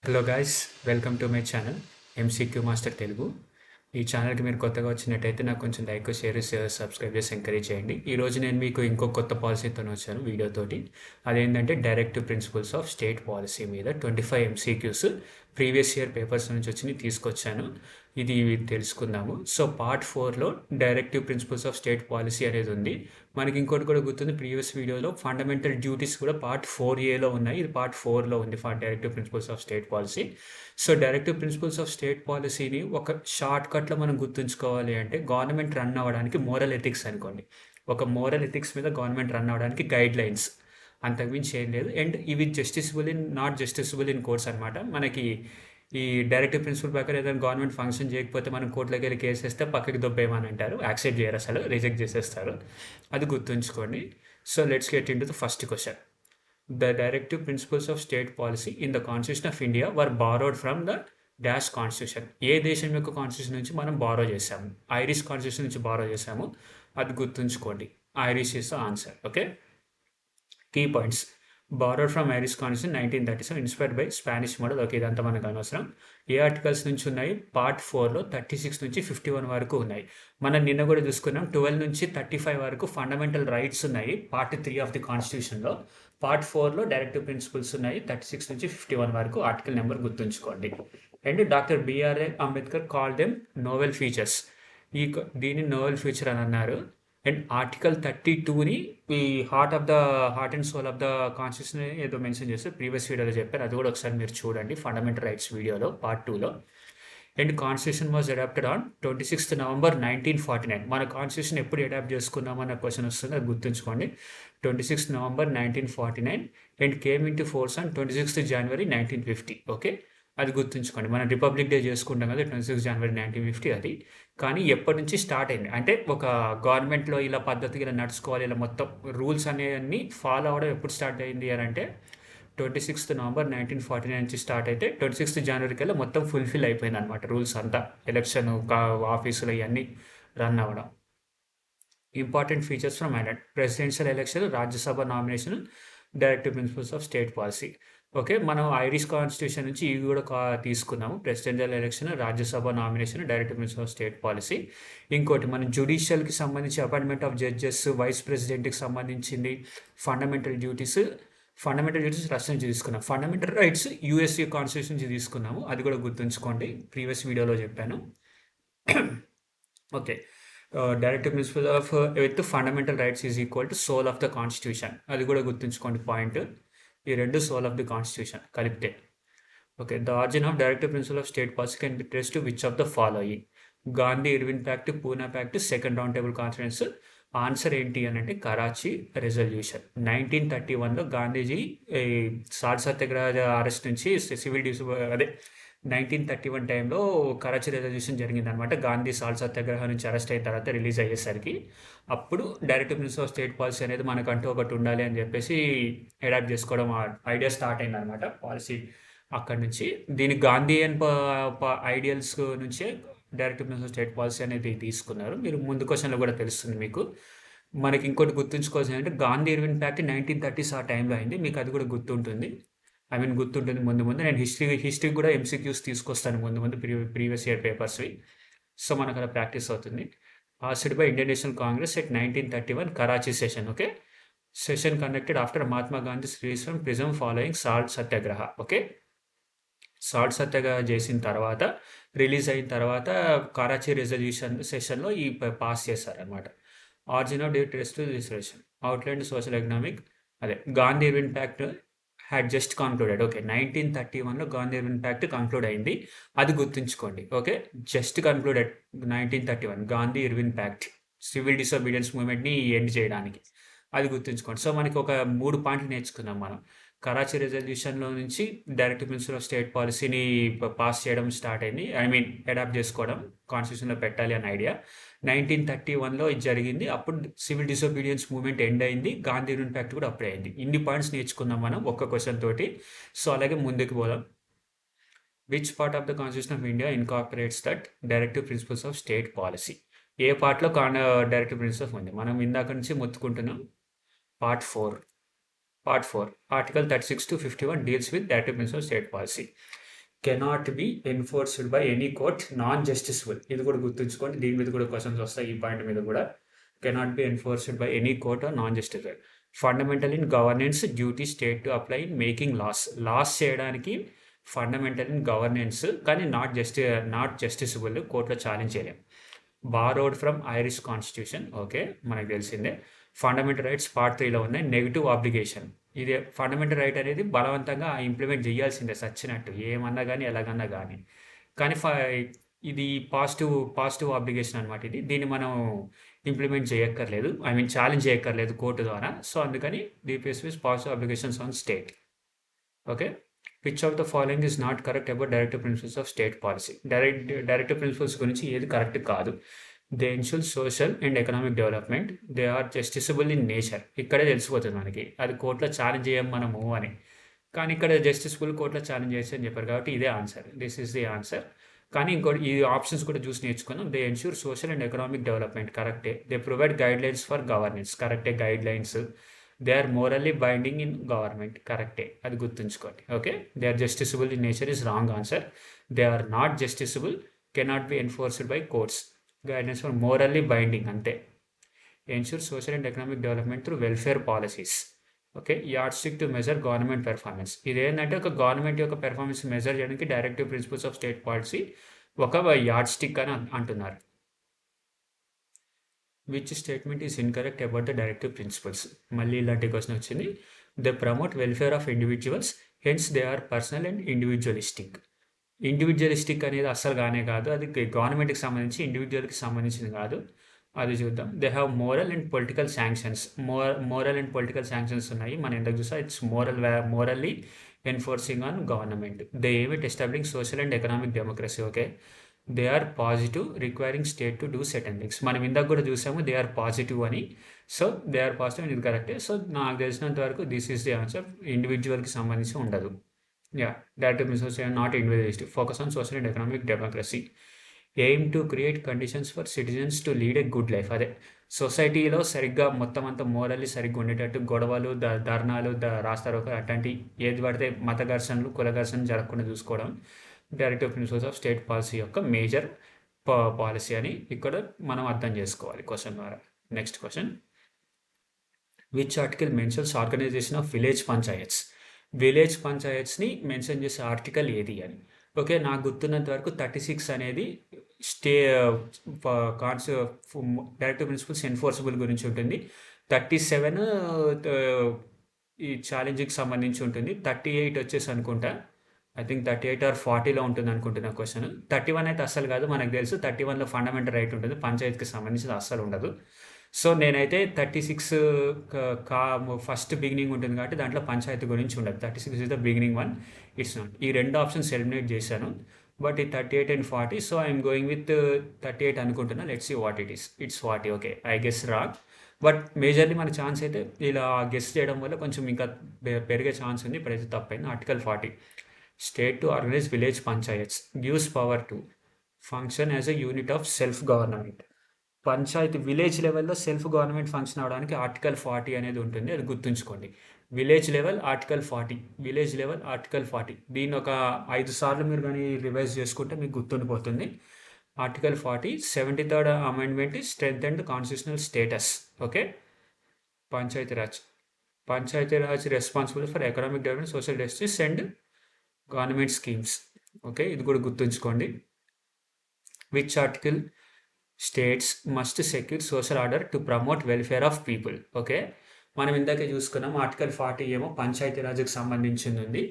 Hello guys, welcome to my channel MCQ master Telugu. ఈ ఛానల్కి మీరు కొత్తగా వచ్చినట్టయితే నాకు కొంచెం లైక్ షేర్ సబ్స్క్రైబ్ చేసి ఎంకరేజ్ చేయండి. ఈరోజు నేను మీకు ఇంకో కొత్త పాలసీతో వచ్చాను వీడియోతోటి. అదేంటంటే directive principles of state policy మీద 25 ఎంసీక్యూస్ ప్రీవియస్ ఇయర్ పేపర్స్ నుంచి వచ్చి తీసుకొచ్చాను. ఇది తెలుసుకుందాము. సో పార్ట్ 4లో directive principles of state policy అనేది ఉంది. మనకి ఇంకోటి కూడా గుర్తుంది, ప్రీవియస్ వీడియోలో ఫండమెంటల్ డ్యూటీస్ కూడా పార్ట్ 4ఏలో ఉన్నాయి. ఇది పార్ట్ 4లో ఉంది for directive principles of state policy. So directive principles of state పాలసీని ఒక షార్ట్ కట్లో మనం గుర్తుంచుకోవాలి అంటే గవర్నమెంట్ రన్ అవ్వడానికి మోరల్ ఎథిక్స్ అనుకోండి. ఒక మోరల్ ఎథిక్స్ మీద గవర్నమెంట్ రన్ అవ్వడానికి గైడ్ లైన్స్, అంతకుమించి ఏం లేదు. అండ్ ఇవి justiciable in not justiciable in courts అనమాట. మనకి ఈ డైరెక్టివ్ ప్రిన్సిపల్ ప్రకారం ఏదైనా గవర్నమెంట్ ఫంక్షన్ చేయకపోతే మనం కోర్టులోకి వెళ్ళి కేసు వేస్తే పక్కకి దొబ్బేమని అంటారు, యాక్సెప్ట్ చేయరు, అసలు రిజెక్ట్ చేసేస్తారు. అది గుర్తుంచుకోండి. So let's get in to the first question. The directive principles of state policy in the Constitution of India were borrowed from the dash constitution. ఏ దేశం యొక్క కాన్స్టిట్యూషన్ నుంచి మనం బారో చేసాము? ఐరిష్ కాన్స్టిట్యూషన్ నుంచి బారో చేసాము. అది గుర్తుంచుకోండి. Irish is the answer. Okay, key points. Borrowed from Irish constitution 1937, inspired by Spanish model. Okay, ఇదంతా మనకు అనవసరం. ఏ ఆర్టికల్స్ నుంచి ఉన్నాయి? పార్ట్ 4లో 36 నుంచి 51 వరకు ఉన్నాయి. మనం నిన్న కూడా చూసుకున్నాం, 12 నుంచి 35 వరకు ఫండమెంటల్ రైట్స్ ఉన్నాయి పార్ట్ 3 ఆఫ్ ది కాన్స్టిట్యూషన్లో. పార్ట్ 4లో డైరెక్టివ్ ప్రిన్సిపల్స్ ఉన్నాయి 36 నుంచి 51 వరకు. ఆర్టికల్ నెంబర్ గుర్తుంచుకోండి. And doctor B R Ambedkar call them novel features. దీన్ని నోవెల్ ఫీచర్ అని అన్నారు. అండ్ ఆర్టికల్ 32ని ఈ heart and soul of the constitution ఏదో మెన్షన్ చేస్తారు, ప్రీవియస్ వీడియోలో చెప్పారు. అది కూడా ఒకసారి మీరు చూడండి ఫండమెంటల్ రైట్స్ వీడియోలో పార్ట్ 2లో. And constitution was adopted on 26th November 1949. మన కాన్స్టిట్యూషన్ ఎప్పుడు అడాప్ట్ చేసుకున్నామన్న క్వశ్చన్ వస్తుంది, అది గుర్తుంచుకోండి. 26th November 1949 and came in to force on 26th January 1950. Okay, అది గుర్తుంచుకోండి. మనం రిపబ్లిక్ డే చేసుకుంటాం కదా 26 January 1950. అది కానీ ఎప్పటి నుంచి స్టార్ట్ అయింది అంటే ఒక గవర్నమెంట్లో ఇలా పద్ధతిగా ఇలా నడుచుకోవాలి, ఇలా మొత్తం రూల్స్ అనేవన్నీ ఫాలో అవ్వడం ఎప్పుడు స్టార్ట్ అయింది అని అంటే 26th November 1949 నుంచి స్టార్ట్ అయితే 26th January కల్లా మొత్తం ఫుల్ఫిల్ అయిపోయింది అనమాట. రూల్స్ అంతా, ఎలక్షన్, ఆఫీసులు ఇవన్నీ రన్ అవ్వడం. Important features from Ireland: presidential election, Rajya Sabha nomination, directive principles of state policy. Okay, మనం ఐరిష్ కాన్స్టిట్యూషన్ నుంచి ఇవి కూడా తీసుకున్నాము. Presidential election, Rajya Sabha nomination, directive principle of state policy. ఇంకోటి మనం జ్యుడిషియల్కి సంబంధించి అపాయింట్మెంట్ ఆఫ్ జడ్జెస్, వైస్ ప్రెసిడెంట్కి సంబంధించింది, ఫండమెంటల్ డ్యూటీస్ రష్యా నుంచి తీసుకున్నాం. ఫండమెంటల్ రైట్స్ యూఎస్ఏ కాన్స్టిట్యూషన్ నుంచి తీసుకున్నాము, అది కూడా గుర్తుంచుకోండి, ప్రీవియస్ వీడియోలో చెప్పాను. Okay, directive principle of with fundamental rights is equal to soul of the constitution. అది కూడా గుర్తుంచుకోండి పాయింట్. ఈ రెండు సోల్ ఆఫ్ ది కాన్స్టిట్యూషన్ కలిపితే. Okay, the origin of directive principle of state policy can be traced to which of the following? Gandhi Irwin pact, Poona pact, second round table conference. Answer ఏంటి అని అంటే Karachi resolution. 1931లో గాంధీజీ సాల్ట్ సత్యాగ్రహ అరెస్ట్ నుంచి civil dues అదే 1931 టైంలో Karachi resolution జరిగింది అనమాట. గాంధీ సాల్ట్ సత్యాగ్రహం నుంచి అరెస్ట్ అయిన తర్వాత రిలీజ్ అయ్యేసరికి అప్పుడు directive principle of state policy అనేది మనకంటూ ఒకటి ఉండాలి అని చెప్పేసి అడాప్ట్ చేసుకోవడం ఐడియా స్టార్ట్ అయింది అనమాట పాలసీ అక్కడి నుంచి. దీని గాంధీయన్ ఐడియల్స్ నుంచే డైరెక్టివ్ ప్రిన్సిపల్ స్టేట్ పాలసీ అనేది తీసుకున్నారు. మీరు ముందు క్వశ్చన్లో కూడా తెలుస్తుంది మీకు. మనకి ఇంకోటి గుర్తుంచుకోవాల్సింది అంటే గాంధీ ఇర్విన్ ప్యాక్ట్ 1930s ఆ టైంలో అయింది. మీకు అది కూడా గుర్తుంటుంది. గుర్తుంటుంది ముందు నేను హిస్టరీ కూడా ఎంసీక్యూస్ తీసుకొస్తాను ముందు ప్రీవియస్ ఇయర్ పేపర్స్వి. సో మనకు అలా ప్రాక్టీస్ అవుతుంది. Passed by Indian National Congress at 1931 Karachi session. Okay, session conducted after Mahatma Gandhi release from prison following salt satyagraha. Okay, salt satyagraha చేసిన తర్వాత, రిలీజ్ అయిన తర్వాత కరాచీ రెజల్యూషన్ సెషన్లో ఈ పాస్ చేశారనమాట. Origin of test reservation, outline social economic. అదే Gandhi Irwin pact had just concluded. Okay, 1931లో గాంధీ ఇర్విన్ ప్యాక్ట్ కంక్లూడ్ అయింది, అది గుర్తుంచుకోండి. Okay, just concluded 1931 Gandhi Irwin pact civil disobedience మూవ్మెంట్ని ఎండ్ చేయడానికి, అది గుర్తుంచుకోండి. సో మనకి ఒక 3 పాయింట్లు నేర్చుకున్నాం మనం. కరాచీ రెజల్యూషన్లో నుంచి డైరెక్టివ్ ప్రిన్సిపల్ ఆఫ్ స్టేట్ పాలసీని పాస్ చేయడం స్టార్ట్ అయింది, అడాప్ట్ చేసుకోవడం, కాన్స్టిట్యూషన్లో పెట్టాలి అనే ఐడియా 1931లో ఇది జరిగింది. అప్పుడు సివిల్ డిసోబీడియన్స్ మూవ్మెంట్ ఎండ్ అయింది, గాంధీ ఇర్విన్ ప్యాక్ట్ కూడా అప్పుడే అయింది. ఇన్ని పాయింట్స్ నేర్చుకుందాం మనం ఒక్క క్వశ్చన్ తోటి. సో అలాగే ముందుకు పోదాం. Which part of the constitution of India incorporates that directive principles of state policy? ఏ పార్ట్లో డైరెక్టివ్ ప్రిన్సిపల్స్ ఉంది? మనం ఇందాక నుంచి మొత్తుకుంటున్నాం part 4. Part 4, Article 36 to 51 deals with directive principles of state policy. Cannot be enforced by any court non justiciable. ఇది కూడా గుర్తుంచుకోండి, దీని మీద కూడా క్వశ్చన్స్ వస్తాయి. ఈ పాయింట్ మీద కూడా cannot be enforced by any court or non justiciable. Fundamental in governance duty state to apply in making laws చేయడానికి ఫండమెంటల్ ఇన్ గవర్నెన్స్, కానీ నాట్ జస్టిసబుల్, కోర్టులో ఛాలెంజ్ చేయలేం. Borrowed from Irish constitution, okay మనకు తెలిసిందే. Fundamental rights part 3లో ఉన్నాయి. Negative obligation, ఇది fundamental right అనేది బలవంతంగా ఇంప్లిమెంట్ చేయాల్సిందే సచ్చినట్టు, ఏమన్నా కానీ ఎలాగన్నా కానీ. కానీ ఇది పాజిటివ్ ఆబ్లిగేషన్ అనమాట. దీన్ని మనం ఇంప్లిమెంట్ చేయక్కర్లేదు, ఛాలెంజ్ చేయక్కర్లేదు కోర్టు ద్వారా. సో అందుకని DPSPs positive obligations on state. Okay, which of the following is not correct about directive principles of state policy. Directive principles గురించి ఏది కరెక్ట్ కాదు. They ensure social and economic development, they are justiciable in nature. ఇక్కడే తెలిసిపోతుంది మనకి అది కోర్టులో challenge చేయం మనము అని. కానీ ఇక్కడ జస్టిసబుల్ కోర్టులో ఛాలెంజ్ చేయొచ్చు అని చెప్పారు కాబట్టి ఇదే answer, this is the answer. కానీ ఇంకోటి ఈ ఆప్షన్స్ కూడా చూసి నేర్చుకున్నాం. They ensure social and economic development, కరెక్టే. They provide guidelines for governance, కరెక్టే guidelines. They are morally binding in government, కరెక్టే, అది గుర్తుంచుకోండి. Okay, they are justiciable in nature is wrong answer. They are not justiciable, cannot be enforced by courts, guidance for morally binding, అంతే. Ensure social and economic development through welfare policies. Okay, yardstick to measure government performance. ఇదేంటంటే ఒక government యొక్క performance measure చేయడానికి directive principles of state policy ఒక yardstick అని అంటున్నారు. Which statement is incorrect about the directive principles. మళ్ళీ ఇలాంటి question వచ్చింది. They promote welfare of individuals, hence they are personal and individualistic. Individualistic అనేది అస్సలు కానే కాదు, అది గవర్నమెంట్కి సంబంధించి ఇండివిజువల్కి సంబంధించింది కాదు. అది చూద్దాం. They have moral and political sanctions. Moral and political sanctions ఉన్నాయి. మనం ఎందుకు చూసా, it's morally enforcing on government. They aim at establishing social and economic democracy. Okay, they are positive, requiring state to do certain things. మనం ఇందాక కూడా చూసాము they are positive అని. So they are positive, ఇది కరెక్టే. సో నాకు తెలిసినంత వరకు దిస్ ఈస్ ది ఆన్సర్. ఇండివిజువల్కి సంబంధించి ఉండదు. Yeah, directive principles are not individualistic, focus on social and economic democracy. Aim to create conditions for citizens to lead a good life. అదే సొసైటీలో సరిగ్గా మొత్తం అంతా మోరల్లీ సరిగ్గా ఉండేటట్టు, గొడవలు, ధర్నాలు, రాస్తారోకో అట్లాంటి ఏది పడితే మత ఘర్షణలు, కుల ఘర్షణలు జరగకుండా చూసుకోవడం directive principles of state policy యొక్క మేజర్ పాలసీ అని ఇక్కడ మనం అర్థం చేసుకోవాలి క్వశ్చన్ ద్వారా. Next question, which article mentions organisation of village panchayats. Village పంచాయత్స్ని మెన్షన్ చేసే ఆర్టికల్ ఏది అని. ఓకే, నాకు గుర్తున్నంత వరకు 36 అనేది డైరెక్టివ్ ప్రిన్సిపల్స్ ఎన్ఫోర్సబుల్ గురించి ఉంటుంది. 37 ఈ ఛాలెంజ్కి సంబంధించి ఉంటుంది. 38 వచ్చేసి అనుకుంటా, ఐ థింక్ 38 or 40లో ఉంటుంది అనుకుంటున్నా క్వశ్చన్. 31 అయితే అస్సలు కాదు, మనకు తెలుసు 31లో ఫండమెంటల్ రైట్ ఉంటుంది, పంచాయతీకి సంబంధించి అస్సలు ఉండదు. సో నేనైతే 36 ఫస్ట్ బిగినింగ్ ఉంటుంది కాబట్టి దాంట్లో పంచాయతీ గురించి ఉండదు. 36 is the beginning one, it's not. ఈ రెండు ఆప్షన్స్ ఎలిమినేట్ చేశాను, బట్ ఈ 38 and 40. So I'm going with 38 అనుకుంటున్నా. Let's see what it is. It's 40. Okay, I guess wrong, but majorly మన ఛాన్స్ అయితే ఇలా గెస్ చేయడం వల్ల కొంచెం ఇంకా పెరిగే ఛాన్స్ ఉంది. ఇప్పుడైతే తప్పైంది. Article 40, state to organise village panchayats, gives power to function as a unit of self government. పంచాయతీ విలేజ్ లెవెల్లో సెల్ఫ్ గవర్నమెంట్ ఫంక్షన్ అవడానికి ఆర్టికల్ 40 అనేది ఉంటుంది, అది గుర్తుంచుకోండి. Village level article 40, village level article 40. దీన్ని ఒక 5 సార్లు మీరు కానీ రివైజ్ చేసుకుంటే మీకు గుర్తుండిపోతుంది. Article 40, 73rd amendment strength and constitutional status. Okay, Panchayati Raj responsible for economic development, social justice and government schemes. Okay, ఇది కూడా గుర్తుంచుకోండి. Which article states must secure social order to promote welfare of people. Okay, మనం ఇందాకే చూసుకున్నాం article 40 ఏమో పంచాయతీరాజ్కి సంబంధించింది ఉంది,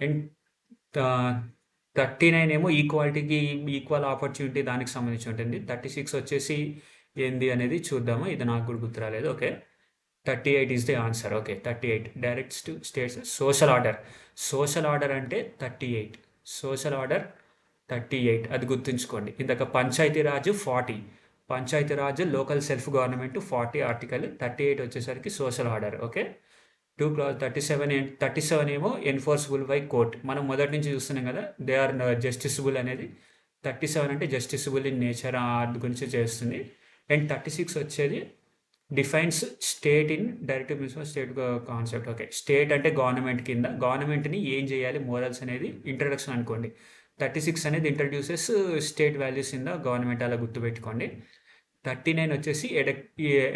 and 39 ఏమో ఈక్వల్ ఆపర్చునిటీ దానికి సంబంధించి ఉంటుంది. 36 వచ్చేసి ఏంది అనేది చూద్దాము, ఇది నాకు కూడా గుర్తురాలేదు. Okay, 38 is the answer. Okay, 38 directs to states social order అంటే 38, సోషల్ ఆర్డర్ 38, అది గుర్తుంచుకోండి. ఇందాక Panchayati Raj 40, Panchayati Raj local self government 40 article, 38 వచ్చేసరికి సోషల్ ఆర్డర్. ఓకే, 2 clause 37 ఏమో ఎన్ఫోర్సబుల్ బై కోర్ట్. మనం మొదటి నుంచి చూస్తున్నాం కదా, దే ఆర్ జస్టిసబుల్ అనేది. 37 అంటే జస్టిసబుల్ ఇన్ నేచర్ గురించి చేస్తుంది. అండ్ 36 వచ్చేది defines state in directive principle state concept. Okay, state అంటే గవర్నమెంట్ కింద, గవర్నమెంట్ని ఏం చేయాలి, మోరల్స్ అనేది ఇంట్రడక్షన్ అనుకోండి. 36 అనేది introduces state values in the government, అలా గుర్తుపెట్టుకోండి. 39 వచ్చేసి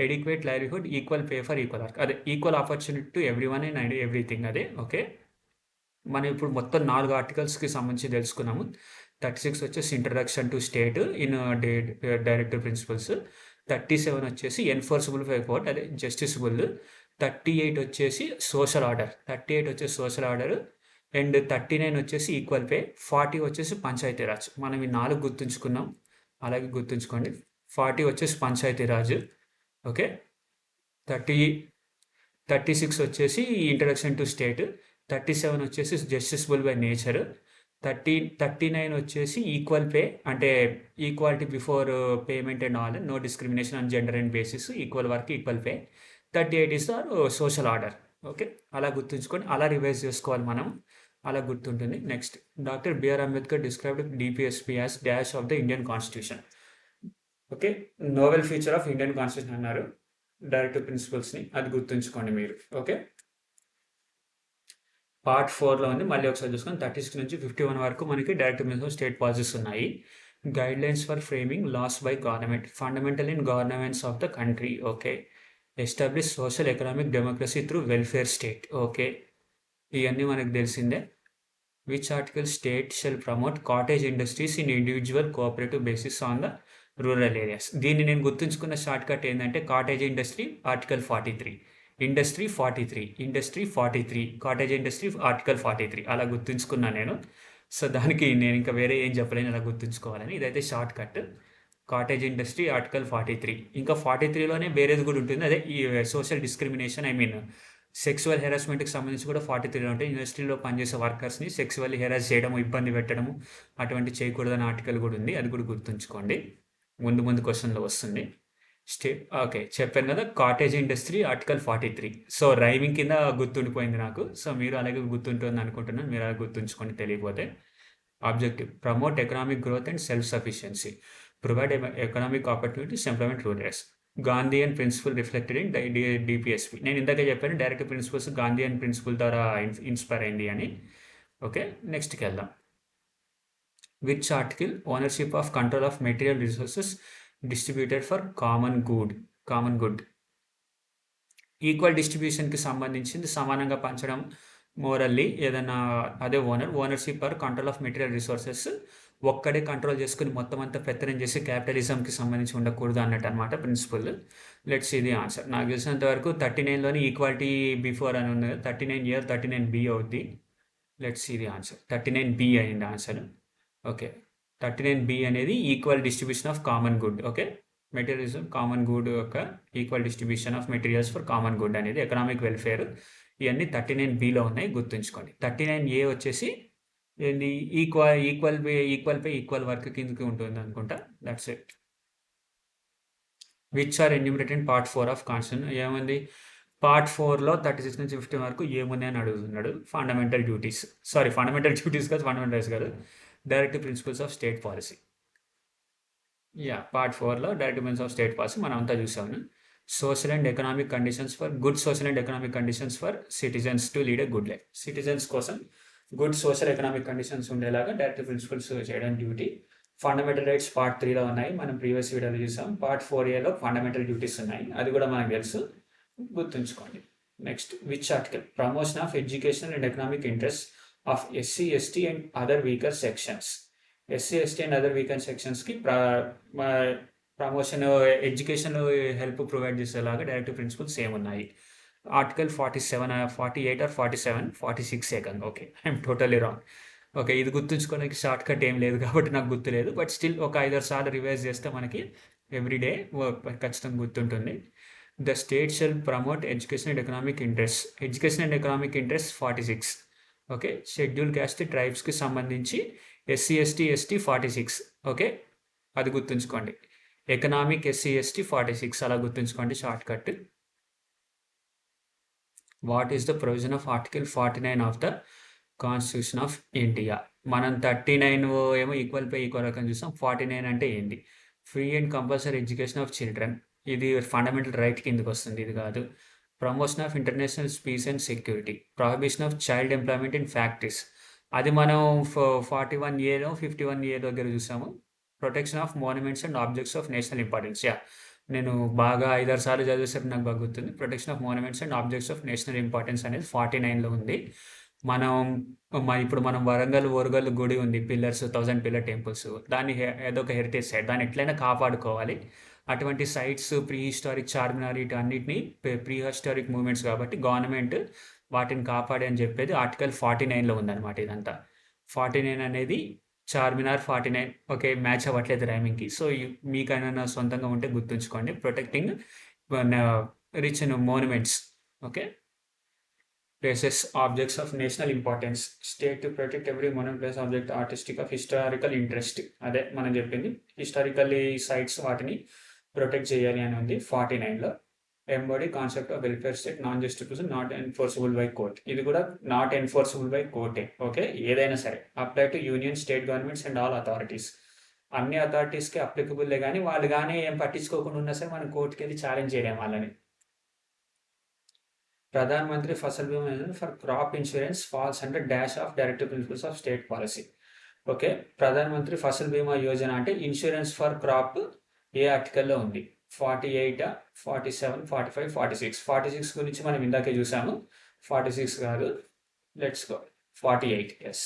adequate livelihood, equal pay for equal work, అదే equal opportunity to everyone and everything, అదే ఓకే. మనం ఇప్పుడు మొత్తం 4 ఆర్టికల్స్కి సంబంధించి తెలుసుకున్నాము. 36 వచ్చేసి introduction to state in directive principles. 37 వచ్చేసి ఎన్ఫోర్సబుల్ బై కోర్ట్, అదే జస్టిసబుల్. 38 వచ్చేసి సోషల్ ఆర్డర్, 38 వచ్చేసి సోషల్ ఆర్డర్. అండ్ 39 వచ్చేసి ఈక్వల్ పే. 40 వచ్చేసి పంచాయతీరాజ్. మనం ఈ 4 గుర్తుంచుకున్నాం, అలాగే గుర్తుంచుకోండి. 40 వచ్చేసి పంచాయతీరాజ్, ఓకే. 36 వచ్చేసి ఇంట్రడక్షన్ టు స్టేట్. 37 వచ్చేసి జస్టిసబుల్ బై నేచర్. 39 వచ్చేసి ఈక్వల్ పే, అంటే equality before payment and all, no discrimination on gender and basis, equal work equal pay. 38 is the social order, okay. అలా గుర్తుంచుకొని అలా రివైజ్ చేసుకోవాలి మనం, అలా గుర్తుంటుంది. Next, doctor B R Ambedkar described DPSP as dash of the Indian constitution, okay. Novel feature of Indian constitution అన్నారు, directive ప్రిన్సిపల్స్ని, అది గుర్తుంచుకోండి మీరు, ఓకే. పార్ట్ 4లో ఉంది, మళ్ళీ ఒకసారి చూసుకొని 36 నుంచి 51 వరకు మనకి డైరెక్టివ్ ప్రిన్సిపల్ స్టేట్ పాలసీస్ ఉన్నాయి. Guidelines for framing laws by government, fundamental in governments of the country, okay. Establish social economic democracy through welfare state, okay. ఇవన్నీ మనకు తెలిసిందే. Which article state shall promote cottage industries in individual cooperative basis on the rural areas. దీన్ని నేను గుర్తుంచుకున్న shortcut ఏంటంటే cottage industry article 43, industry 43, cottage industry article 43, అలా గుర్తుంచుకున్నా నేను. So దానికి నేను ఇంకా వేరే ఏం చెప్పలేను, అలా గుర్తుంచుకోవాలని. ఇదైతే short cut, cottage industry article 43. ఇంకా 43లోనే వేరేది కూడా ఉంటుంది, అదే ఈ social discrimination, I mean sexual హెరాస్మెంట్కి సంబంధించి కూడా 43లో ఉంటాయి. ఇండస్ట్రీలో పనిచేసే వర్కర్స్ని సెక్సువల్లీ హెరాస్ చేయడము, ఇబ్బంది పెట్టడము, అటువంటి చేయకూడదని ఆర్టికల్ కూడా ఉంది, అది కూడా గుర్తుంచుకోండి, ముందు క్వశ్చన్లో వస్తుంది. ఓకే, చెప్పాను కదా, cottage industry article 43. So rhyming కింద గుర్తుండిపోయింది నాకు, సో మీరు అలాగే గుర్తుంటుంది అనుకుంటున్నాను, మీరు అలా గుర్తుంచుకొని తెలియకపోతే. Objective, promote economic growth and self sufficiency, provide economic opportunities, employment rulers. Gandhian principle reflected in DPSP. నేను ఇందాకే చెప్పాను డైరెక్టివ్ ప్రిన్సిపల్స్ గాంధీయన్ ప్రిన్సిపల్ ద్వారా ఇన్స్పైర్ అయింది అని, ఓకే. నెక్స్ట్కి వెళ్దాం. Which article ownership of control of material resources distributed for common good. Equal డిస్ట్రిబ్యూషన్కి సంబంధించింది, సమానంగా పంచడం, మోరల్లీ ఏదైనా, అదే ownership or control of material resources, ఒక్కడే కంట్రోల్ చేసుకుని మొత్తం అంతా పెత్తనం చేసి క్యాపిటలిజంకి సంబంధించి ఉండకూడదు అన్నట్టు అనమాట ప్రిన్సిపల్. లెట్స్ ఇది ఆన్సర్. నాకు తెలిసినంత వరకు 39లోని ఈక్వాలిటీ బిఫోర్ అని ఉంది, 39 39B అవుద్ది. లెట్స్ ఇది ఆన్సర్, 39B అయింది ఆన్సర్, ఓకే. 39B అనేది equal distribution of common good, okay. Materials common good యొక్క equal distribution of materials for common good అనేది ఎకనామిక్ వెల్ఫేర్. ఇవన్నీ 39Bలో ఉన్నాయి, గుర్తుంచుకోండి. 39A వచ్చేసి ఏంది, ఈక్వల్ పే ఈక్వల్ వర్క్ కిందకి ఉంటుంది అనుకుంటా, that's it. Which are enumerated part 4 of constitution, ఏముంది పార్ట్ 4లో 36 నుంచి 50 వరకు ఏముంది అని అడుగుతున్నాడు. ఫండమెంటల్ డ్యూటీస్ కాదు, ఫండమెంటల్ రైట్స్ కాదు, directive principles of state policy. Part 4లో directive principles of state policy మనం అంతా చూసాము. Social and economic conditions for citizens to lead a good life. Citizens కోసం గుడ్ సోషల్ ఎకనామిక్ కండిషన్స్ ఉండేలాగా directive principles చేయడం duty. Fundamental rights part 3లో ఉన్నాయి, మనం ప్రీవియస్ వీడియోలో చూసాం. పార్ట్ 4Aలో ఫండమెంటల్ డ్యూటీస్ ఉన్నాయి, అది కూడా మనకు తెలుసు, గుర్తుంచుకోండి. Next, which article promotion of education and economic interest of SC, ST and other weaker sections. SC, ST and other weaker సెక్షన్స్కి ప్రమోషన్, ఎడ్యుకేషన్ హెల్ప్ ప్రొవైడ్ చేసేలాగా డైరెక్టివ్ ప్రిన్సిపల్స్ ఏమున్నాయి. ఆర్టికల్ 47, 48 ఆర్ 47, 46 ఏకంగా, okay. I'm totally wrong, okay. ఇది గుర్తుంచుకోవడానికి short cut ఏం లేదు కాబట్టి నాకు గుర్తులేదు, బట్ స్టిల్ ఒక 5-6 సార్లు రివైజ్ చేస్తే మనకి ఎవ్రీడే ఖచ్చితంగా గుర్తుంటుంది. The state shall promote education and economic interest 46, okay. Schedule caste ట్రైబ్స్కి సంబంధించి SC, ST 46, ఓకే. అది గుర్తుంచుకోండి. ఎకనామిక్ SC, ST 46, అలా గుర్తుంచుకోండి, short cut. What is the provision of article 49 of the constitution of India. మనం 39 ఏమో ఈక్వల్ పే ఈక్వల్ వర్క్ అని చూస్తాం. 49 అంటే ఏంటి, free and compulsory education of children, ఇది ఫండమెంటల్ రైట్ కిందకి వస్తుంది, ఇది కాదు. Promotion of international peace and security, prohibition of child employment in factories, అది మనం 41 ఏలో 51 దగ్గర చూసాము. Protection of monuments and objects of national importance. నేను బాగా 5, 6 సార్లు చదివేసరికి నాకు బాగా గుర్తుంది. Protection of monuments and objects of national importance అనేది 49లో ఉంది. మనం ఇప్పుడు మనం వరంగల్, ఓరుగల్లు గుడి ఉంది. Pillars 1000 pillar temples. దాన్ని ఏదొక హెరిటేజ్ సైట్. దాన్ని ఎట్లైనా కాపాడుకోవాలి. అటువంటి సైట్స్ ప్రీ హిస్టారిక్ చార్మినార్ వీటన్నిటిని ప్రీ హిస్టారిక్ మూవ్‌మెంట్స్ కాబట్టి గవర్నమెంట్ వాటిని కాపాడి అని చెప్పేది ఆర్టికల్ 49లో ఉందన్నమాట ఇదంతా. 49 అనేది చార్మినార్ 49 ఓకే. మ్యాచ్ అవ్వట్లేదు రైమింగ్‌కి. సో, మీకైనా సొంతంగా ఉంటే గుర్తుంచుకోండి. ప్రొటెక్టింగ్ మన rich monuments. Okay. Places, objects of national importance. State to protect every monument, place, object artistic of historical interest. అదే మనం చెప్పింది. హిస్టారికల్లీ సైట్స్ వాటిని ప్రొటెక్ట్ చేయాలి అని ఉంది 49లో. Embody concept of welfare state, non justification, not enforceable by court. ఇది కూడా నాట్ ఎన్ఫోర్సబుల్ బై కోర్టే. ఓకే. ఏదైనా సరే apply to union, state governments and all authorities. అన్ని అథారిటీస్కి అప్లికబుల్లే కానీ వాళ్ళు కానీ ఏం పట్టించుకోకుండా ఉన్నా సరే మనం కోర్టుకి వెళ్ళి ఛాలెంజ్ చేయలేం వాళ్ళని. Pradhan Mantri Fasal Bima Yojana for crop insurance falls under dash of directive principles of state policy. Okay. Pradhan Mantri Fasal Bima Yojana అంటే ఇన్సూరెన్స్ ఫర్ క్రాప్ ఏ ఆర్టికల్లో ఉంది? 48, 47, 45, 46. 46 గురించి మనం ఇందాకే చూసాము. 46 కాదు. Let's go 48. Yes.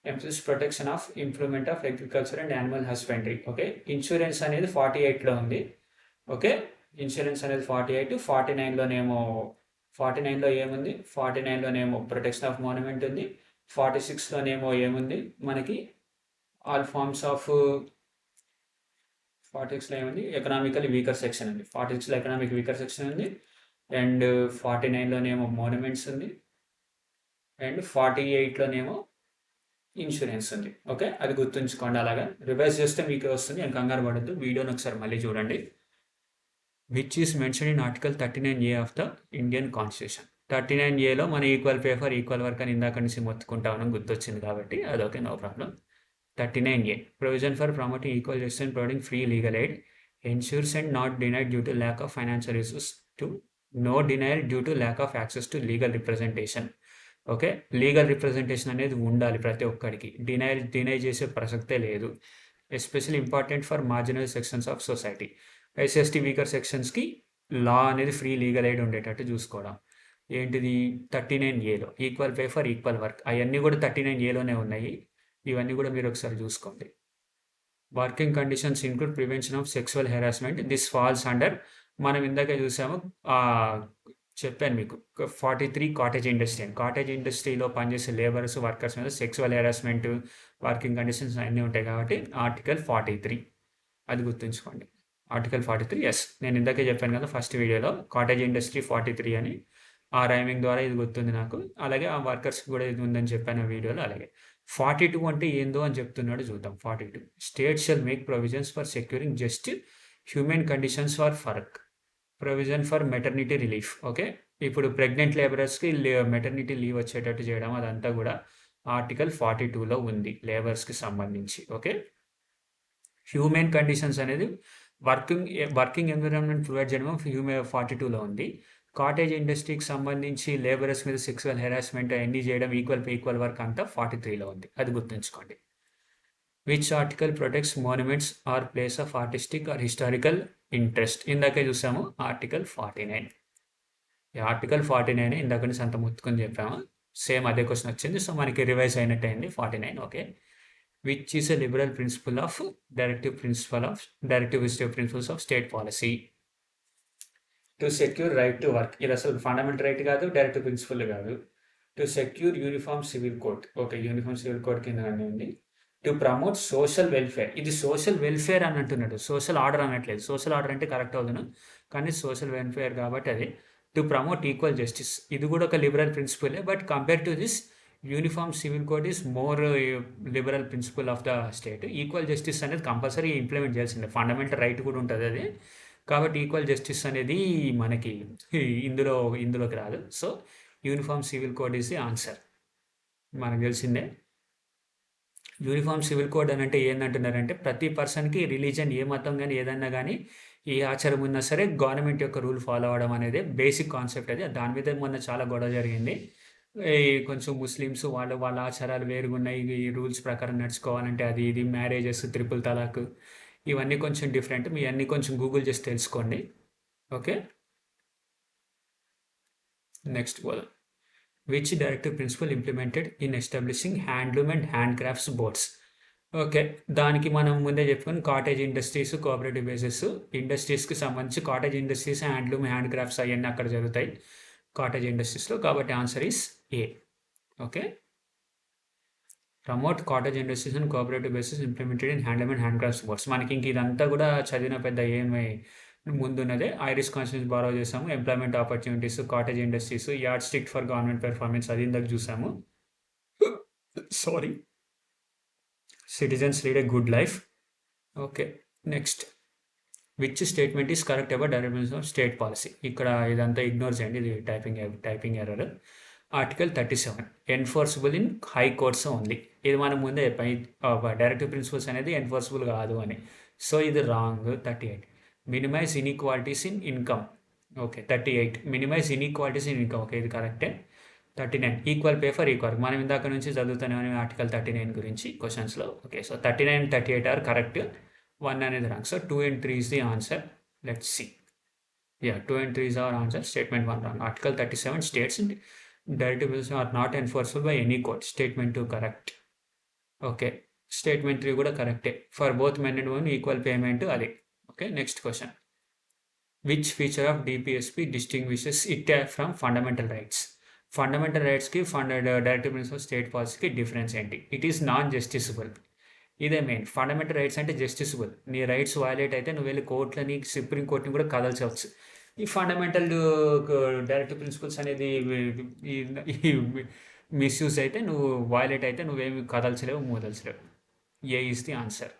Emphasis protection of improvement of agriculture and animal husbandry. Okay. Insurance అనేది 48లో ఉంది. ఓకే. ఇన్సూరెన్స్ అనేది 48. 49లో ఏముంది? 49లోనేమో ప్రొటెక్షన్ ఆఫ్ మాన్యుమెంట్ ఉంది. 46లోనేమో ఏముంది మనకి? ఆల్ ఫార్మ్స్ ఆఫ్ 46లో ఏముంది? ఎకనామికల్ వీకర్ సెక్షన్ ఉంది. 46లో ఎకనామిక్ వీకర్ సెక్షన్ ఉంది. అండ్ 49లోనేమో మాన్యుమెంట్స్ ఉంది. అండ్ 48లోనేమో ఇన్సూరెన్స్ ఉంది. ఓకే. అది గుర్తుంచుకోండి. అలాగా రివైజ్ చేస్తే మీకు వస్తుంది. నేను కంగారు పడద్దు. వీడియోని ఒకసారి మళ్ళీ చూడండి. Which is mention in article 39A of the Indian constitution. 39Aలో మన equal pay for equal work అని ఇందాక నుంచి మొత్తుకుంటా ఉన్నాం, గుర్తొచ్చింది కాబట్టి అదొకే, no problem. 39A provision for promoting equal justice and providing free legal aid ensures and not denied due to lack of financial resource to no denial due to lack of access to legal representation. Okay. Legal representation అనేది ఉండాలి ప్రతి ఒక్కడికి. Deny చేసే ప్రసక్తే లేదు. Especially important for marginal sections of society. SST weaker సెక్షన్స్కి law అనేది free legal aid ఉండేటట్టు చూసుకోవడం. ఏంటిది? 39Aలో equal pay for equal work. అవన్నీ కూడా 39Aలోనే ఉన్నాయి. ఇవన్నీ కూడా మీరు ఒకసారి చూసుకోండి. Working conditions include prevention of sexual harassment. This falls under, మనం ఇందాకే చూసాము, చెప్పాను మీకు 43 కాటేజ్ ఇండస్ట్రీ అని. కాటేజ్ ఇండస్ట్రీలో పనిచేసే లేబర్స్, వర్కర్స్ మీద సెక్సువల్ హెరాస్మెంట్, వర్కింగ్ కండిషన్స్ అన్నీ ఉంటాయి కాబట్టి ఆర్టికల్ 43 అది గుర్తుంచుకోండి. ఆర్టికల్ 43. ఎస్, నేను ఇందాకే చెప్పాను కదా ఫస్ట్ వీడియోలో, కాటేజ్ ఇండస్ట్రీ 43 అని. ఆ రైమింగ్ ద్వారా ఇది గుర్తుంది నాకు. అలాగే ఆ వర్కర్స్కి కూడా ఇది ఉందని చెప్పాను ఆ వీడియోలో. అలాగే 42 అంటే ఏందో అని చెప్తున్నాడు, చూద్దాం. 42 state shall make provisions for securing just human conditions for work, provision for maternity relief. Okay. ఇప్పుడు ప్రెగ్నెంట్ లేబరర్స్కి మెటర్నిటీ లీవ్ వచ్చేటట్టు చేయడం, అదంతా కూడా ఆర్టికల్ 42లో ఉంది లేబర్స్కి సంబంధించి. ఓకే. హ్యూమన్ కండిషన్స్ అనేది వర్కింగ్ ఎన్విరాన్మెంట్ ప్రొవైడ్ చేయడం హ్యూమన్ 42లో ఉంది. కాటేజ్ ఇండస్ట్రీకి సంబంధించి లేబరర్స్ మీద సెక్సువల్ హెరాస్మెంట్ అవన్నీ చేయడం, ఈక్వల్ వర్క్ అంతా 43లో ఉంది. అది గుర్తుంచుకోండి. Which article protects monuments or place of artistic or historical interest. ఇందాకే చూసాము ఆర్టికల్ 49. ఆర్టికల్ 49 ఇందాక నుంచి అంత ముత్తుకొని చెప్పాము. సేమ్ అదే క్వశ్చన్ వచ్చింది. సో మనకి రివైజ్ అయినట్టు అయింది 49. Okay. Which is a liberal principle of directive principles of state policy. To secure right to work. ఇది అసలు ఫండమెంటల్ రైట్ కాదు, డైరెక్టివ్ ప్రిన్సిపల్ కాదు. To secure uniform civil code. Okay. Uniform civil code కింద ఉంది. To promote social welfare. ఇది social welfare అని అంటున్నాడు, social order అనట్లేదు. సోషల్ ఆర్డర్ అంటే కరెక్ట్ అవుతును, కానీ సోషల్ వెల్ఫేర్ కాబట్టి అది. To promote equal justice. ఇది కూడా ఒక liberal ప్రిన్సిపలే, but compare to this uniform civil code is more liberal principle of the state. Equal justice అనేది కంపల్సరీ ఇంప్లిమెంట్ చేయాల్సిందే, ఫండమెంటల్ రైట్ కూడా ఉంటుంది అది. కాబట్టి ఈక్వల్ జస్టిస్ అనేది మనకి ఇందులోకి రాదు. So uniform civil code is the answer, మనకు తెలిసిందే. యూనిఫామ్ సివిల్ కోడ్ అని అంటే ఏంటంటున్నారంటే, ప్రతి పర్సన్కి రిలీజన్, ఏ మతం కానీ ఏదన్నా కానీ ఏ ఆచారం ఉన్నా సరే గవర్నమెంట్ యొక్క రూల్ ఫాలో అవ్వడం అనేది బేసిక్ కాన్సెప్ట్. అది దాని మీద మొన్న చాలా గొడవ జరిగింది. ఈ కొంచెం ముస్లిమ్స్ వాళ్ళ ఆచారాలు వేరుగున్నాయి. ఈ రూల్స్ ప్రకారం నడుచుకోవాలంటే అది ఇది మ్యారేజెస్, త్రిపుల్ తలాక్ ఇవన్నీ కొంచెం డిఫరెంట్. మీ అన్నీ కొంచెం గూగుల్ చేసి తెలుసుకోండి. ఓకే. నెక్స్ట్ పోదాం. Which directive principle implemented in establishing handloom and handcrafts boards. Okay. దానికి మనం ముందే చెప్పుకొని కాటేజ్ ఇండస్ట్రీస్, కోఆపరేటివ్ బేసెస్. ఇండస్ట్రీస్కి సంబంధించి కాటేజ్ ఇండస్ట్రీస్, హ్యాండ్లూమ్, హ్యాండ్క్రాఫ్ట్స్ అవన్నీ అక్కడ జరుగుతాయి కాటేజ్ ఇండస్ట్రీస్లో. కాబట్టి answer is A. Okay. Promote cottage industries and cooperative bases implemented in handloom and handcrafts boards. మనకి ఇంక ఇదంతా కూడా చదివిన పెద్ద ఏమై ముందున్నదే. ఐరిస్ కాన్స్టిట్యూన్స్ బారో చేసాము. Employment opportunities, cottage industries, yardstick for government performance అది ఇందాక చూసాము. Sorry. Citizens lead a good life. Okay. Next. Which statement is correct about direction of state policy. ఇక్కడ ఇదంతా ఇగ్నోర్ చేయండి, ఇది typing error. Article 37 enforceable in high courts only. ఇది మనం ముందే డైరెక్టివ్ ప్రిన్సిపల్స్ అనేది ఎన్ఫోర్సబుల్ కాదు అని. సో ఇది wrong. 38 minimise inequalities in income. Okay. 38 minimise inequalities in income. Okay, ఇది కరెక్టే. 39 ఈక్వల్ పే ఫర్ ఈక్వల్. మనం ఇందాక నుంచి చదువుతూనే ఆర్టికల్ 39 గురించి క్వశ్చన్స్లో. Okay, so 39, 38 or correct. 1 అనేది wrong. So 2 and 3 is the answer. Let's see. Yeah, 2 and 3 is our answer. Statement 1 wrong. Article 37 states directives are not enforceable by any court. Statement 2 correct. Okay. Statement 3 కూడా కరెక్టే. For both men and women equal payment అది. Okay, next question. Which feature of DPSP distinguishes it from fundamental rights? Fundamental రైట్స్కి directive principle state పాలసీకి difference ఏంటి? It is non justiciable. ఇదే main. Fundamental rights అంటే justiciable. నీ rights violate అయితే నువ్వు వెళ్ళి కోర్టులని, సుప్రీం కోర్టుని కూడా కదల్చవచ్చు. ఈ ఫండమెంటల్ డైరెక్టివ్ ప్రిన్సిపల్స్ అనేది మిస్యూజ్ అయితే, నువ్వు వయలేట్ అయితే నువ్వేమి కదల్చలేవు, మూదల్చలేవు. A is the answer.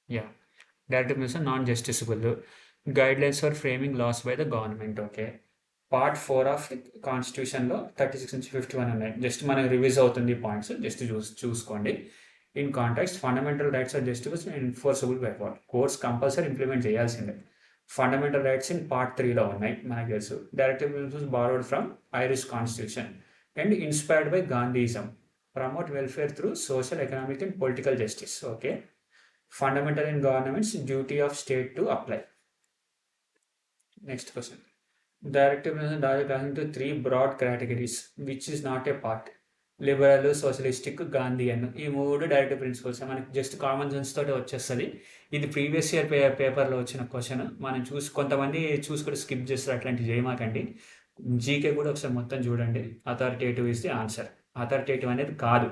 Yeah, directive principle non justiciable. Guidelines for framing laws by the government. Okay. Part 4 of కాన్స్టిట్యూషన్లో 36 నుంచి 51 ఉన్నాయి. జస్ట్ మనకు రివిజ్ అవుతుంది పాయింట్స్, జస్ట్ చూసుకోండి. In context, fundamental rights are justice and enforceable by court. Courts compulsory implement చేయాల్సిందే. Fundamental rights in part 3లో ఉన్నాయి, మనకు తెలుసు. Directive principles borrowed from Irish constitution and inspired by Gandhism. Promote welfare through social, economic and political justice. Okay. Fundamental in governments duty of state to apply. Next question. Directive principles are divided into 3 broad categories, which is not a part. Liberal, socialistic, Gandhian. ఈ 3 directive principles. మనకి just common sense తోటి వచ్చేస్తుంది. ఇది previous year పేపర్లో వచ్చిన question. మనం కొంతమంది కూడా స్కిప్ చేస్తారు, అట్లాంటివి చేయమాకండి. జీకే కూడా ఒకసారి మొత్తం చూడండి. Authoritative is the answer. Authoritative అనేది కాదు.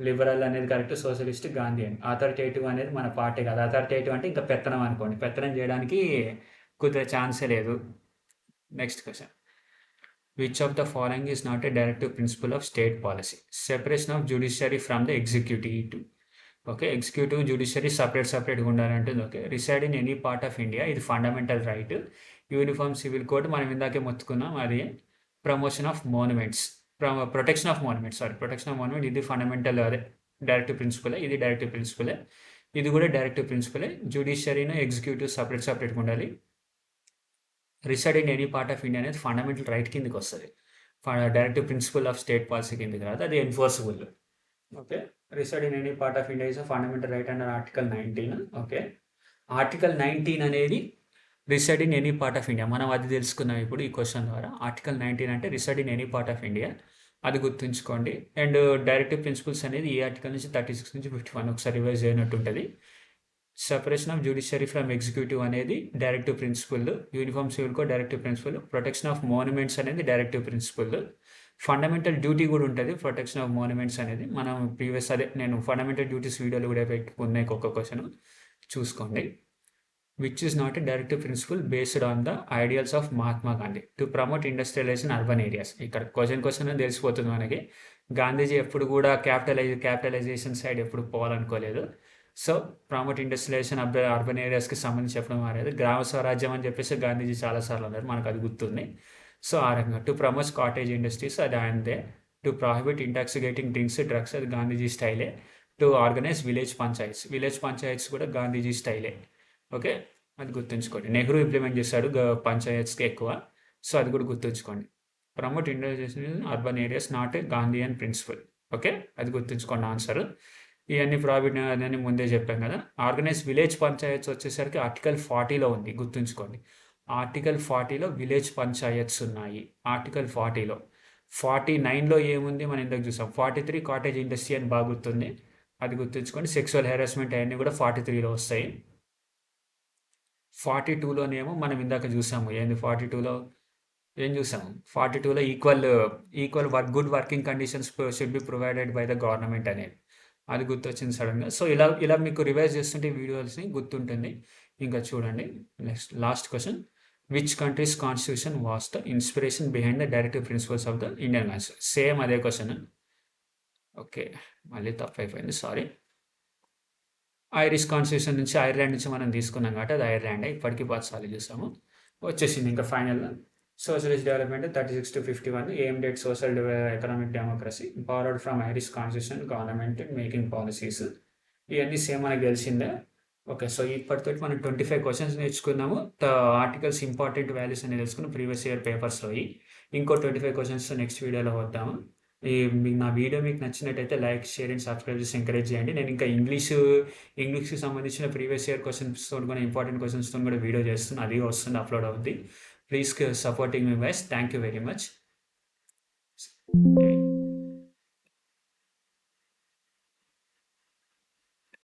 లిబరల్ అనేది కరెక్ట్, సోషలిస్ట్, గాంధీయన్. అథారిటేటివ్ అనేది మన పార్టీ కాదు. అథారిటేటివ్ అంటే ఇంకా పెత్తనం అనుకోండి. పెత్తనం చేయడానికి కుదిరే ఛాన్సే లేదు. Next question. Which of the following is not a directive principle of state policy? Separation of judiciary from the executive. Okay. Executive, judiciary సపరేట్గా ఉండాలంటుంది. Okay. Reside in any part of India, ఇది fundamental right. Uniform civil code మనం ఇందాకే మొత్తుకున్నాం, అది. Promotion of monuments, protection of monuments, protection of monument, ఇది fundamental, అదే directive ప్రిన్సిపలే. ఇది డైరెక్టివ్ ప్రిన్సిపలే, ఇది కూడా డైరెక్టివ్ ప్రిన్సిపలే. జ్యుడిషియరీను, ఎగ్జిక్యూటివ్ సపరేట్గా ఉండాలి. Reside in any part of India అనేది ఫండమెంటల్ రైట్ కిందకి వస్తుంది. Directive principle of state policy కిందకి రాదు, అది enforceable. Okay. Reside in any part of India is fundamental right under article 19. Okay. Article 19 అనేది reside in any part of India. మనం అది తెలుసుకున్నాం ఇప్పుడు ఈ క్వశ్చన్ ద్వారా. ఆర్టికల్ 19 అంటే reside in any part of India, అది గుర్తుంచుకోండి. అండ్ డైరెక్టివ్ ప్రిన్సిపల్స్ అనేది ఈ ఆర్టికల్ నుంచి 36 నుంచి 51 ఒకసారి రివైజ్ అయినట్టు ఉంటుంది. Separation of judiciary from executive అనేది directive principle. Uniform civil code directive principle. Protection of monuments అనేది డైరెక్టివ్ ప్రిన్సిపల్. ఫండమెంటల్ డ్యూటీ కూడా ఉంటుంది ప్రొటెక్షన్ ఆఫ్ మోన్యుమెంట్స్ అనేది. మనం ప్రీవియస్ నేను ఫండమెంటల్ డ్యూటీస్ వీడియోలు కూడా పెట్టుకున్నాయి, ఒక్కొక్క క్వశ్చన్ చూసుకోండి. Which is not a directive principle based on the ideals of Mahatma Gandhi to promote industrialisation urban areas. ఇక్కడ క్వశ్చన్ తెలిసిపోతుంది మనకి. గాంధీజీ ఎప్పుడు కూడా క్యాపిటలైజేషన్ సైడ్ ఎప్పుడు పోవాలనుకోలేదు. సో ప్రమోట్ ఇండస్ట్రియలైజేషన్ అర్బన్ ఏరియాస్కి సంబంధించి చెప్పడం అనేది గ్రామ స్వరాజ్యం అని చెప్పేసి గాంధీజీ చాలాసార్లు అన్నారు, మనకు అది గుర్తుంది. సో ఆ రకంగా టు ప్రమోట్ కాటేజ్ ఇండస్ట్రీస్, అది ఆయనదే. టు ప్రాహిబిట్ ఇంటాక్సికేటింగ్ డ్రింక్స్, డ్రగ్స్, అది గాంధీజీ స్టైలే. టు ఆర్గనైజ్ విలేజ్ పంచాయత్స్ కూడా గాంధీజీ స్టైలే. ఓకే, అది గుర్తుంచుకోండి. నెహ్రూ ఇంప్లిమెంట్ చేశాడు పంచాయత్స్కి ఎక్కువ, సో అది కూడా గుర్తుంచుకోండి. Promote industrial in urban areas not a Gandhian principle. Okay, అది గుర్తుంచుకోండి ఆన్సర్. ఇవన్నీ ప్రాఫిట్ అని ముందే చెప్పాం కదా. ఆర్గనైజ్ విలేజ్ పంచాయత్స్ వచ్చేసరికి ఆర్టికల్ 40లో ఉంది, గుర్తుంచుకోండి. ఆర్టికల్ 40లో విలేజ్ పంచాయత్స్ ఉన్నాయి. ఆర్టికల్ 40లో 49లో ఏముంది మనం ఇందాక చూసాం. 43 కాటేజ్ ఇండస్ట్రీ అని బాగా గుర్తుంది, అది గుర్తుంచుకోండి. సెక్సువల్ హెరాస్మెంట్ అవన్నీ కూడా 43లో వస్తాయి. 42లోనేమో మనం ఇందాక చూసాము. ఏంది 42లో ఏం చూసాము? 42లో equal good working conditions should be provided by the government అనేది, అది గుర్తొచ్చింది సడన్గా. సో ఇలా ఇలా మీకు రివైజ్ చేస్తుంటే వీడియోస్ని గుర్తుంటుంది. ఇంకా చూడండి, next last question. Which countries constitution was the inspiration behind the directive principles of the Indian constitution? Same అదే క్వశ్చన్. ఓకే, మళ్ళీ తప్పు అయిపోయింది, సారీ. ఐరిష్ కాన్స్టిట్యూషన్ నుంచి, ఐర్లాండ్ నుంచి మనం తీసుకున్నాం కాబట్టి అది ఐర్లాండే. ఇప్పటికీ 10 సార్లు చూసాము. వచ్చేసింది ఇంకా ఫైనల్గా. Socialist development 36 to 51 aimed at social economic democracy, borrowed from Irish constitution, government making policies. ఇవన్నీ సేమ్ మనకు తెలిసిందే. ఓకే, సో ఇప్పటితో మనం 25 క్వశ్చన్స్ నేర్చుకున్నాము. ఆర్టికల్స్ ఇంపార్టెంట్ వాల్యూస్ అనేది తెలుసుకుని ప్రీవియస్ ఇయర్ పేపర్స్లో. ఇంకో 25 క్వశ్చన్స్ నెక్స్ట్ వీడియోలో వద్దాము. నా వీడియో మీకు నచ్చినట్టయితే లైక్, షేర్ అండ్ సబ్స్క్రైబ్ చేసి ఎంకరేజ్ చేయండి. నేను ఇంకా ఇంగ్లీష్కి సంబంధించిన ప్రీవియస్ ఇయర్ క్వశ్చన్స్తో కూడా, ఇంపార్టెంట్ క్వశ్చన్స్తో కూడా వీడియో చేస్తున్నాను, అది వస్తుంది, అప్లోడ్ అవుతుంది. Please supporting me guys. Thank you very much.